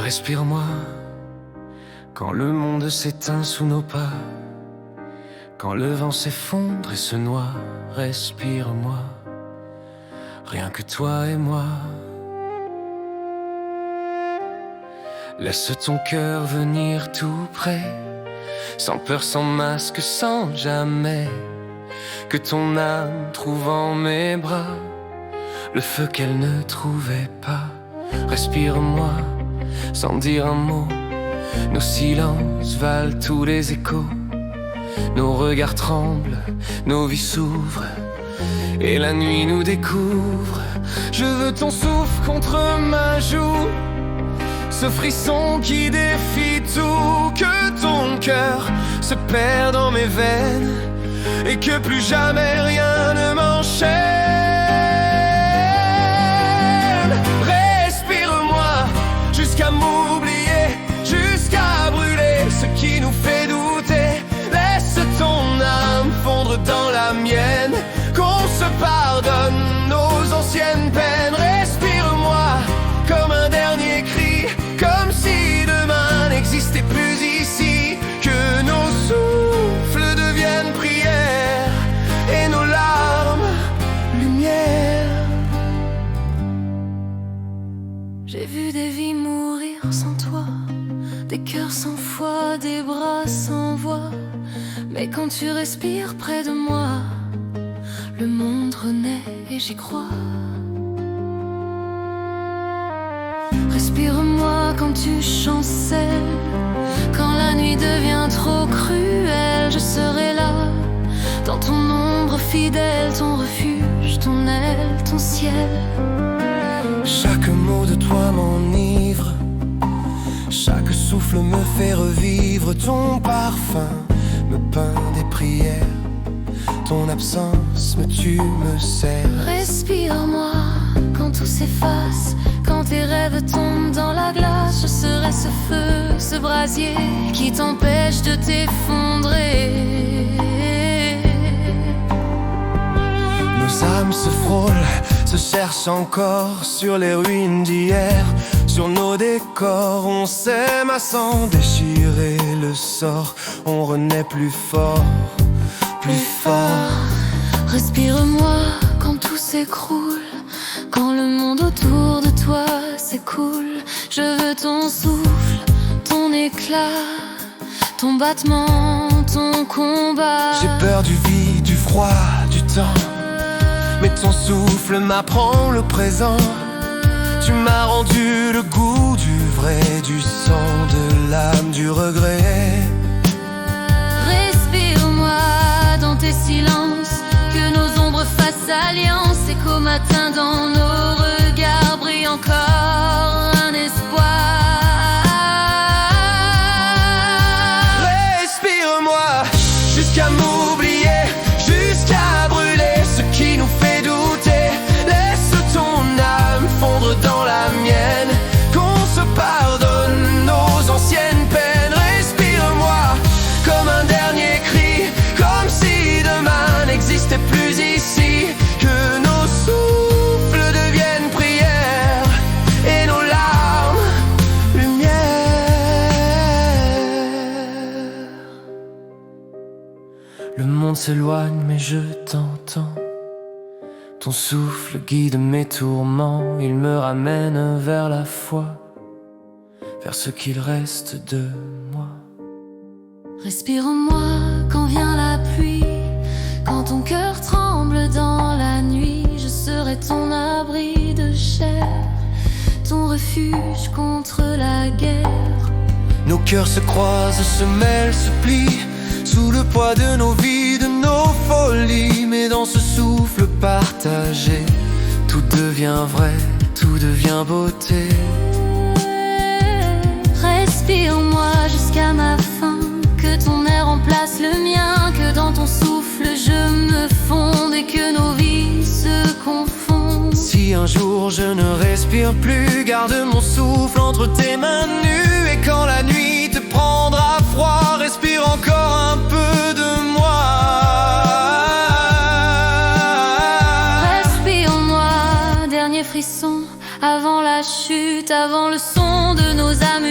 Respire-moi quand le monde s'éteint sous nos pas, quand le vent s'effondre et se noie. Respire-moi, rien que toi et moi. Laisse ton cœur venir tout près, sans peur, sans masque, sans jamais que ton âme trouve en mes bras le feu qu'elle ne trouvait pas. Respire-moi sans dire un mot, nos silences valent tous les échos. Nos regards tremblent, nos vies s'ouvrent et la nuit nous découvre. Je veux ton souffle contre ma joue, ce frisson qui défie tout. Que ton cœur se perd dans mes veines et que plus jamais rien ne m'enchaîne. Respire-moi jusqu'à m'oublier, jusqu'à brûler ce qui nous fait douter. Laisse ton âme fondre dans la mienne, qu'on se pardonne nos anciennes peines. Respire-moi comme un dernier cri, comme si demain n'existait plus ici. Que nos souffles deviennent prières et nos larmes lumière. J'ai vu des vies mourir sans toi, des cœurs sans foi, des bras sans voix. Mais quand tu respires près de moi, le monde renaît et j'y crois. Respire-moi quand tu chancelles, quand la nuit devient trop cruelle. Je serai là, dans ton ombre fidèle, ton refuge, ton aile, ton ciel. Chaque mot de toi m'enivre, chaque souffle me fait revivre. Ton parfum me peint des prières, ton absence me tue, me serre. Respire-moi quand tout s'efface, quand tes rêves tombent dans la glace. Je serai ce feu, ce brasier qui t'empêche de t'effondrer. Nos âmes se frôlent, se cherchent encore sur les ruines d'hier. Sur nos décors, on s'aime à s'en déchirer le sort. On renaît plus fort, plus fort. Respire-moi quand tout s'écroule, quand le monde autour de toi s'écoule. Je veux ton souffle, ton éclat, ton battement, ton combat. J'ai peur du vide, du froid, du temps, mais ton souffle m'apprend le présent. Tu m'as rendu le goût du vrai, du sang, de l'âme, du regret. Respire-moi dans tes silences, que nos ombres fassent alliance et qu'au matin dans nos regards brille encore un espoir. Respire-moi jusqu'à m'oublier, jusqu'à brûler ce qui nous fait douter. Laisse ton âme fondre dans la mienne, qu'on se pardonne nos anciennes peines. Respire-moi comme un dernier cri, comme si demain n'existait plus ici. Que nos souffles deviennent prières et nos larmes lumière. Le monde s'éloigne mais je t'entends, ton souffle guide mes tourments. Il me ramène vers la foi, vers ce qu'il reste de moi. Respire-moi quand vient la pluie, quand ton cœur tremble dans la nuit. Je serai ton abri de chair, ton refuge contre la guerre. Nos cœurs se croisent, se mêlent, se plient, sous le poids de nos vies, de nos folies. Mais dans ce souffle partagé, tout devient vrai, tout devient beauté. Respire-moi jusqu'à ma fin, que ton air remplace le mien, que dans ton souffle je me fonde et que nos vies se confondent. Si un jour je ne respire plus, garde mon souffle entre tes mains nues. Et quand la nuit te prendra froid, respire encore un peu de moi. Respire-moi, dernier frisson avant la chute, avant le son de nos âmes